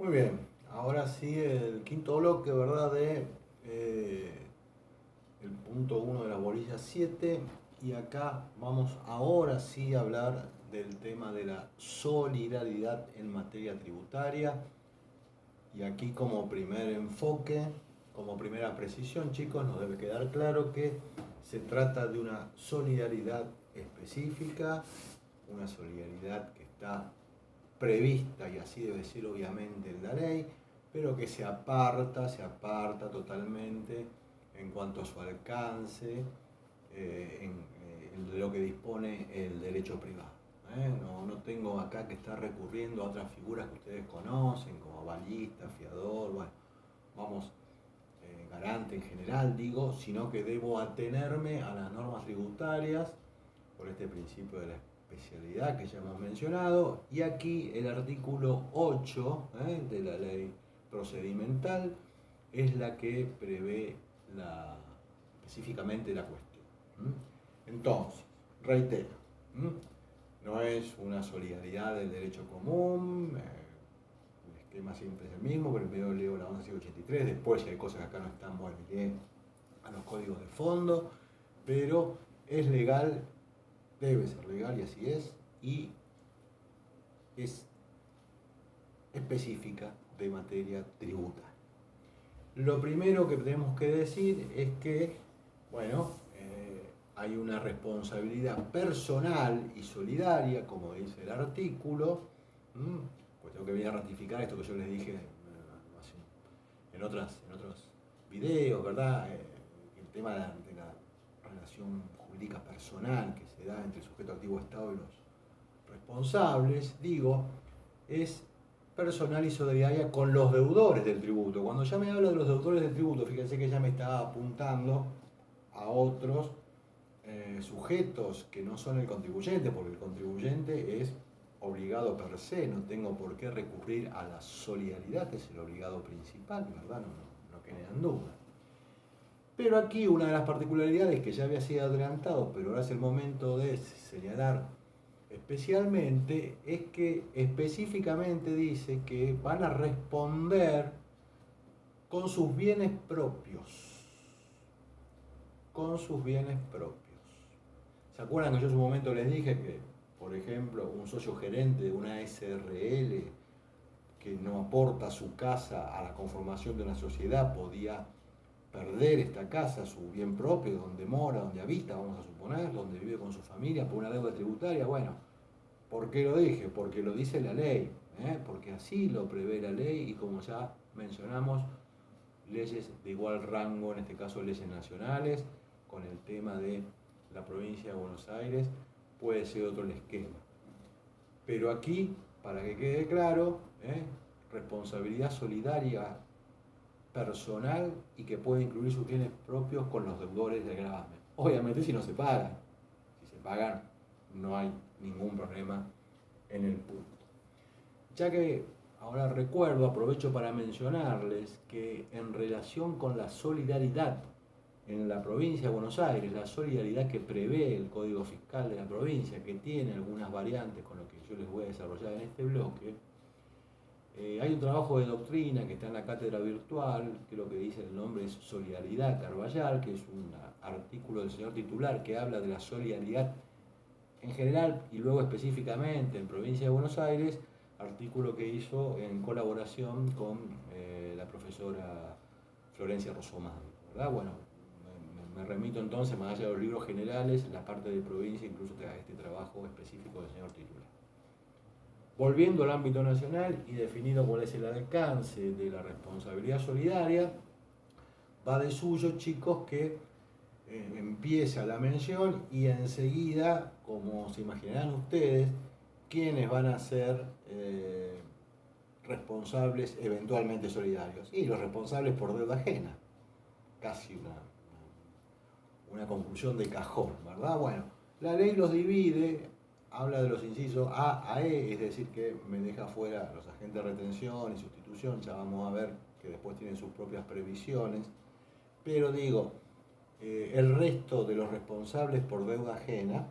Muy bien, ahora sí el quinto bloque, ¿verdad? El punto uno de la bolilla 7 y acá vamos ahora sí a hablar del tema de la solidaridad en materia tributaria y aquí como primer enfoque, como primera precisión, chicos, nos debe quedar claro que se trata de una solidaridad específica, una solidaridad que está prevista, y así debe ser obviamente en la ley, pero que se aparta totalmente en cuanto a su alcance, de lo que dispone el derecho privado. No tengo acá que estar recurriendo a otras figuras que ustedes conocen, como balista, fiador, bueno, vamos, garante en general, digo, sino que debo atenerme a las normas tributarias por este principio de la especialidad que ya hemos mencionado, y aquí el artículo 8 de la ley procedimental es la que prevé específicamente la cuestión. Entonces, reitero, no es una solidaridad del derecho común, el esquema siempre es el mismo, pero primero leo la 1183, después si hay cosas que acá no están, bueno, iré a los códigos de fondo, pero es legal, debe ser legal y así es, y es específica de materia tributaria. Lo primero que tenemos que decir es que, bueno, hay una responsabilidad personal y solidaria, como dice el artículo, pues tengo que venir a ratificar esto que yo les dije en otros videos, ¿verdad? El tema de la relación jurídica personal que se da entre el sujeto activo Estado y los responsables, digo, es personal y solidaria con los deudores del tributo. Cuando ya me habla de los deudores del tributo, fíjense que ya me está apuntando a otros sujetos que no son el contribuyente, porque el contribuyente es obligado per se, no tengo por qué recurrir a la solidaridad, que es el obligado principal, ¿verdad? No quedan dudas. Pero aquí una de las particularidades que ya había sido adelantado, pero ahora es el momento de señalar especialmente, es que específicamente dice que van a responder con sus bienes propios. Con sus bienes propios. ¿Se acuerdan que yo en su momento les dije que, por ejemplo, un socio gerente de una SRL que no aporta su casa a la conformación de una sociedad podía perder esta casa, su bien propio, donde mora, donde habita, vamos a suponer, donde vive con su familia por una deuda tributaria? Bueno, ¿por qué lo dije? Porque lo dice la ley, porque así lo prevé la ley y como ya mencionamos, leyes de igual rango, en este caso leyes nacionales, con el tema de la provincia de Buenos Aires, puede ser otro el esquema. Pero aquí, para que quede claro, responsabilidad solidaria personal y que puede incluir sus bienes propios con los deudores del gravamen. Obviamente si no se pagan. Si se pagan, no hay ningún problema en el punto. Ya que ahora recuerdo, aprovecho para mencionarles que en relación con la solidaridad en la provincia de Buenos Aires, la solidaridad que prevé el Código Fiscal de la provincia, que tiene algunas variantes con lo que yo les voy a desarrollar en este bloque, hay un trabajo de doctrina que está en la cátedra virtual, que lo que dice el nombre es Solidaridad Carballar, que es un artículo del señor titular que habla de la solidaridad en general y luego específicamente en provincia de Buenos Aires, artículo que hizo en colaboración con la profesora Florencia Rosomán, ¿verdad? Bueno, me remito entonces, más allá de los libros generales, la parte de provincia, incluso a este trabajo específico del señor titular. Volviendo al ámbito nacional y definido cuál es el alcance de la responsabilidad solidaria, va de suyo, chicos, que empieza la mención y enseguida, como se imaginarán ustedes, quiénes van a ser responsables eventualmente solidarios. Y los responsables por deuda ajena. Casi una conclusión de cajón, ¿verdad? Bueno, la ley los divide, habla de los incisos A a E, es decir, que me deja fuera los agentes de retención y sustitución, ya vamos a ver que después tienen sus propias previsiones, pero digo, el resto de los responsables por deuda ajena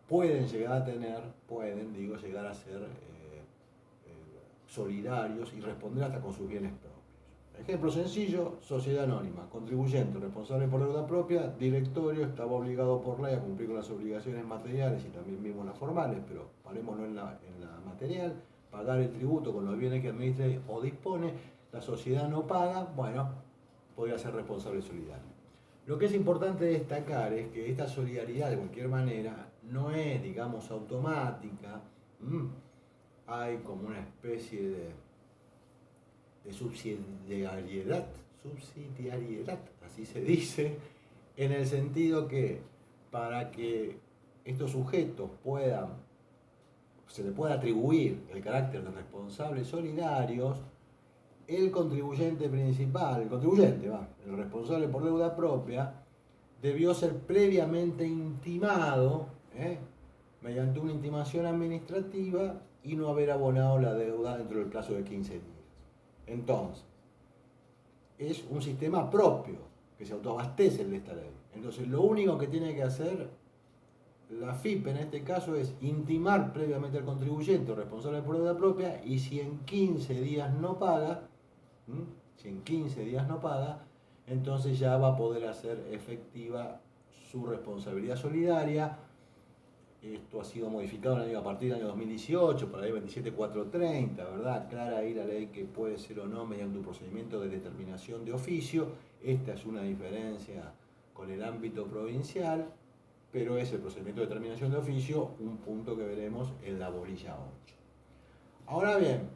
pueden llegar a tener, llegar a ser solidarios y responder hasta con sus bienes propios. Ejemplo sencillo: sociedad anónima, contribuyente responsable por deuda propia, directorio estaba obligado por ley a cumplir con las obligaciones materiales y también mismo las formales, pero parémonos en la material, pagar el tributo con los bienes que administre o dispone. La sociedad no paga, bueno, podría ser responsable solidario. Lo que es importante destacar es que esta solidaridad, de cualquier manera, no es, digamos, automática. Hay como una especie de subsidiariedad, así se dice, en el sentido que para que estos sujetos se le pueda atribuir el carácter de responsables solidarios, el contribuyente principal, el responsable por deuda propia, debió ser previamente intimado, mediante una intimación administrativa, y no haber abonado la deuda dentro del plazo de 15 días. Entonces, es un sistema propio que se autoabastece de esta ley. Entonces, lo único que tiene que hacer la FIP en este caso es intimar previamente al contribuyente o responsable por deuda propia, y si en 15 días no paga, entonces ya va a poder hacer efectiva su responsabilidad solidaria. Esto ha sido modificado a partir del año 2018 por la ley 27430, ¿verdad? Aclara ahí la ley que puede ser o no mediante un procedimiento de determinación de oficio. Esta es una diferencia con el ámbito provincial, pero es el procedimiento de determinación de oficio, un punto que veremos en la bolilla 8. Ahora bien,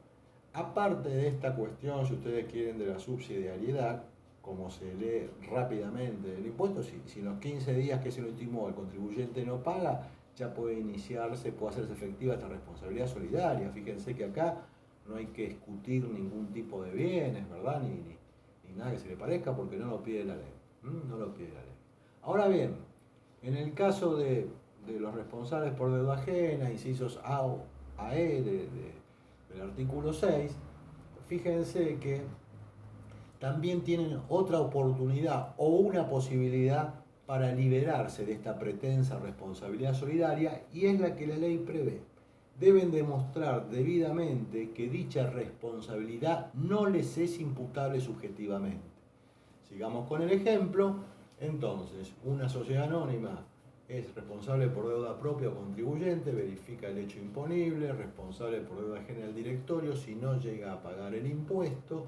aparte de esta cuestión, si ustedes quieren, de la subsidiariedad, como se lee rápidamente el impuesto, si en los 15 días que se lo intimó el contribuyente no paga, ya puede hacerse efectiva esta responsabilidad solidaria. Fíjense que acá no hay que discutir ningún tipo de bienes, ¿verdad? Ni nada que se le parezca, porque no lo pide la ley. No lo pide la ley. Ahora bien, en el caso de los responsables por deuda ajena, incisos A o E del artículo 6, fíjense que también tienen otra oportunidad o una posibilidad para liberarse de esta pretensa responsabilidad solidaria, y es la que la ley prevé. Deben demostrar debidamente que dicha responsabilidad no les es imputable subjetivamente. Sigamos con el ejemplo. Entonces, una sociedad anónima es responsable por deuda propia o contribuyente, verifica el hecho imponible, responsable por deuda ajena al directorio si no llega a pagar el impuesto.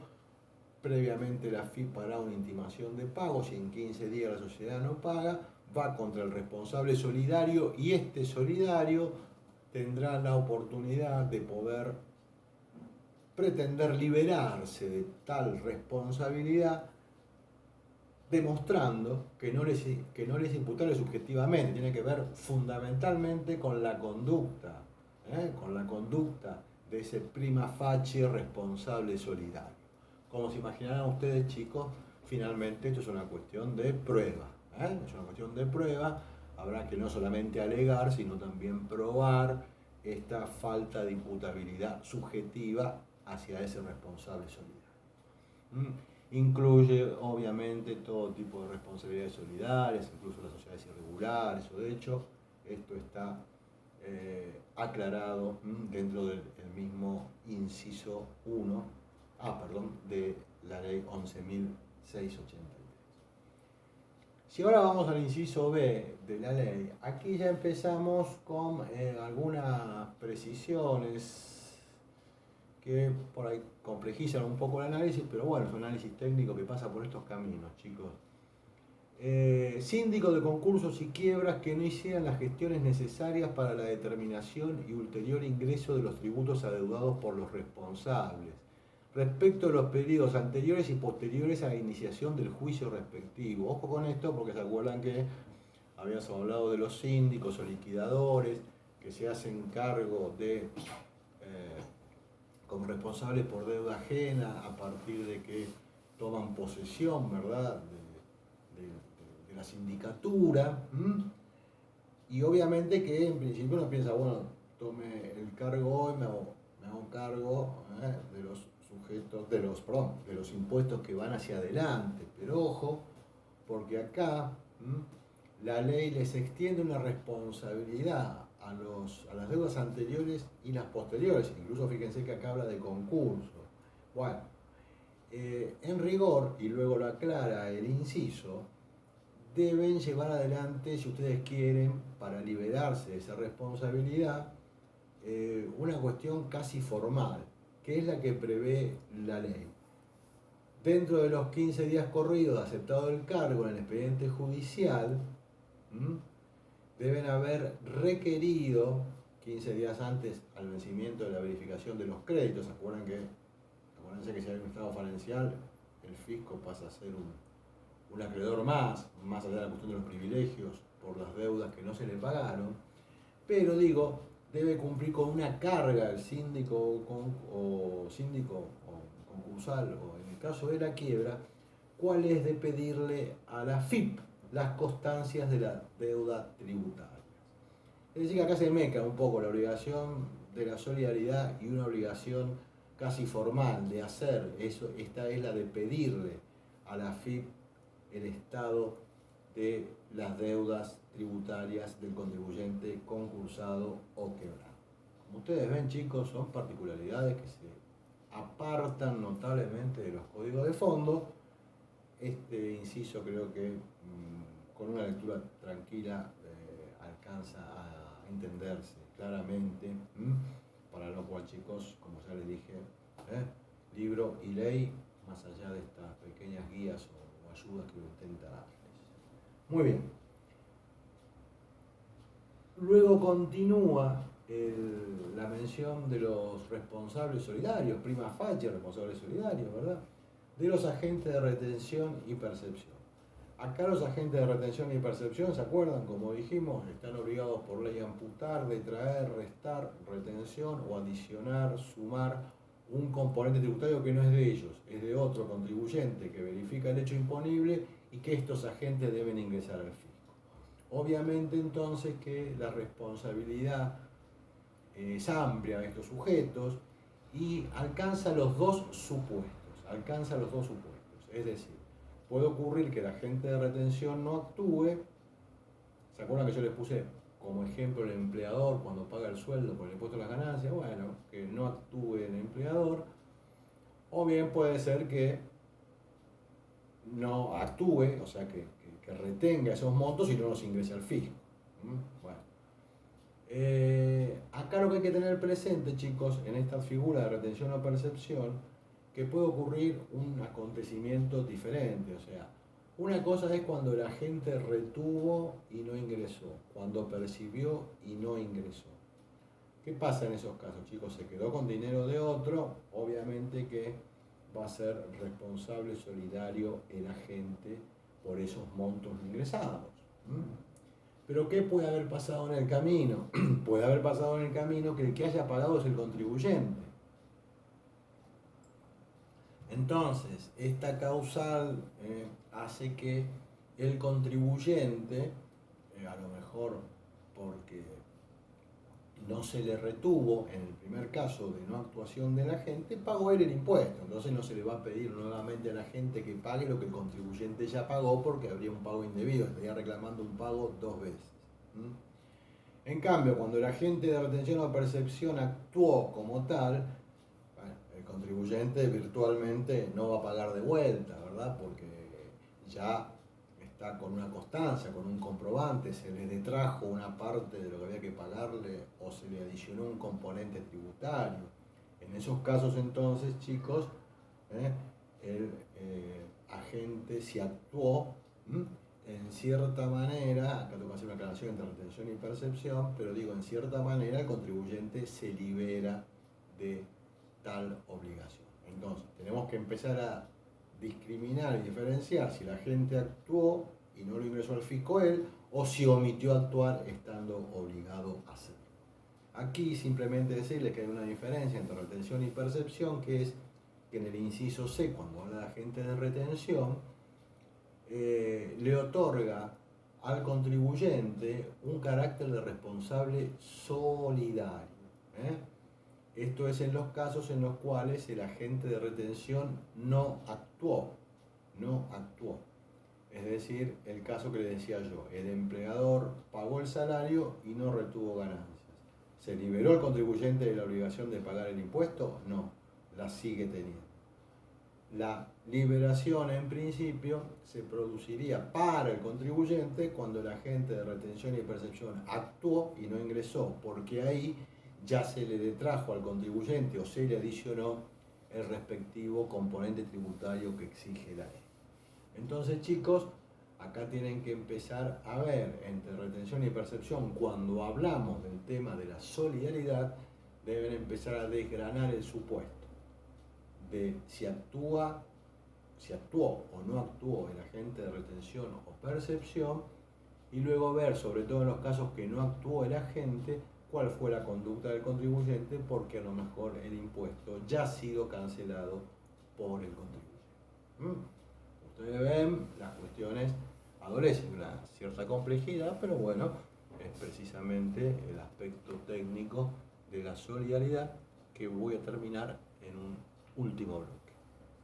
Previamente la FIP hará una intimación de pago. Si en 15 días la sociedad no paga, va contra el responsable solidario, y este solidario tendrá la oportunidad de poder pretender liberarse de tal responsabilidad, demostrando que no les es imputable subjetivamente. Tiene que ver fundamentalmente con la conducta de ese prima facie responsable solidario. Como se imaginarán ustedes, chicos, finalmente esto es una cuestión de prueba. Es una cuestión de prueba. Habrá que no solamente alegar, sino también probar esta falta de imputabilidad subjetiva hacia ese responsable solidario. Incluye, obviamente, todo tipo de responsabilidades solidarias, incluso las sociedades irregulares, o de hecho, esto está aclarado dentro del mismo inciso 1 de la ley 11.683. Si ahora vamos al inciso B de la ley, aquí ya empezamos con algunas precisiones que por ahí complejizan un poco el análisis, pero bueno, es un análisis técnico que pasa por estos caminos, chicos. Síndico de concursos y quiebras que no hicieran las gestiones necesarias para la determinación y ulterior ingreso de los tributos adeudados por los responsables, respecto de los periodos anteriores y posteriores a la iniciación del juicio respectivo. Ojo con esto, porque se acuerdan que habíamos hablado de los síndicos o liquidadores que se hacen cargo de como responsables por deuda ajena a partir de que toman posesión, ¿verdad?, de la sindicatura. Y obviamente que en principio uno piensa, bueno, tome el cargo hoy, me hago cargo de los sujetos, de los impuestos que van hacia adelante. Pero ojo, porque acá la ley les extiende una responsabilidad a las deudas anteriores y las posteriores. Incluso fíjense que acá habla de concurso. Bueno, en rigor, y luego lo aclara el inciso, deben llevar adelante, si ustedes quieren, para liberarse de esa responsabilidad, una cuestión casi formal, que es la que prevé la ley. Dentro de los 15 días corridos de aceptado el cargo en el expediente judicial, deben haber requerido 15 días antes al vencimiento de la verificación de los créditos. Acuérdense que si hay un estado falencial, el fisco pasa a ser un acreedor más allá de la cuestión de los privilegios por las deudas que no se le pagaron. Pero digo, debe cumplir con una carga el síndico o concursal, o en el caso de la quiebra, cuál es de pedirle a la FIP las constancias de la deuda tributaria. Es decir, que acá se mezcla un poco la obligación de la solidaridad y una obligación casi formal de hacer eso. Esta es la de pedirle a la FIP el estado de las deudas tributarias del contribuyente concursado o quebrado. Como ustedes ven, chicos, son particularidades que se apartan notablemente de los códigos de fondo. Este inciso creo que con una lectura tranquila alcanza a entenderse claramente, para lo cual, chicos, como ya les dije, libro y ley, más allá de estas pequeñas guías o ayudas que lo intenta darles. Muy bien. Luego continúa la mención de los responsables solidarios, prima facie responsables solidarios, ¿verdad? De los agentes de retención y percepción. Acá los agentes de retención y percepción, ¿se acuerdan? Como dijimos, están obligados por ley a amputar, detraer, restar, retención o adicionar, sumar un componente tributario que no es de ellos, es de otro contribuyente que verifica el hecho imponible y que estos agentes deben ingresar al fisco. Obviamente entonces que la responsabilidad es amplia de estos sujetos y alcanza los dos supuestos. Es decir, puede ocurrir que el agente de retención no actúe. ¿Se acuerdan que yo les puse como ejemplo el empleador cuando paga el sueldo por el impuesto a las ganancias? Bueno, que no actúe el empleador. O bien puede ser que no actúe, o sea, que retenga esos montos y no los ingrese al fisco. Bueno. Acá lo que hay que tener presente, chicos, en esta figura de retención o percepción, que puede ocurrir un acontecimiento diferente. O sea, una cosa es cuando el agente retuvo y no ingresó, cuando percibió y no ingresó. ¿Qué pasa en esos casos, chicos? Se quedó con dinero de otro, obviamente que va a ser responsable solidario el agente por esos montos ingresados. Pero ¿qué puede haber pasado en el camino? Puede haber pasado en el camino que el que haya pagado es el contribuyente. Entonces, esta causal hace que el contribuyente, a lo mejor porque no se le retuvo en el primer caso de no actuación del agente, pagó él el impuesto. Entonces no se le va a pedir nuevamente al agente que pague lo que el contribuyente ya pagó porque habría un pago indebido, estaría reclamando un pago dos veces. En cambio, cuando el agente de retención o percepción actuó como tal, bueno, el contribuyente virtualmente no va a pagar de vuelta, ¿verdad? Porque ya está con una constancia, con un comprobante, se le detrajo una parte de lo que había que pagarle o se le adicionó un componente tributario. En esos casos entonces, chicos, el agente si actuó en cierta manera, acá tengo que hacer una aclaración entre retención y percepción, pero digo, en cierta manera el contribuyente se libera de tal obligación. Entonces, tenemos que empezar a discriminar y diferenciar si la gente actuó y no lo ingresó al fisco él o si omitió actuar estando obligado a hacerlo. Aquí simplemente decirles que hay una diferencia entre retención y percepción, que es que en el inciso C, cuando habla de agente de retención, le otorga al contribuyente un carácter de responsable solidario. Esto es en los casos en los cuales el agente de retención no actuó. Es decir, el caso que le decía yo, el empleador pagó el salario y no retuvo ganancias. ¿Se liberó el contribuyente de la obligación de pagar el impuesto? No, la sigue teniendo. La liberación en principio se produciría para el contribuyente cuando el agente de retención y percepción actuó y no ingresó, porque ahí ya se le detrajo al contribuyente o se le adicionó el respectivo componente tributario que exige la ley. Entonces, chicos, acá tienen que empezar a ver entre retención y percepción, cuando hablamos del tema de la solidaridad, deben empezar a desgranar el supuesto de si actuó o no actuó el agente de retención o percepción, y luego ver, sobre todo en los casos que no actuó el agente, cuál fue la conducta del contribuyente, porque a lo mejor el impuesto ya ha sido cancelado por el contribuyente. Ustedes ven, las cuestiones adolecen una cierta complejidad, pero bueno, es precisamente el aspecto técnico de la solidaridad que voy a terminar en un último bloque.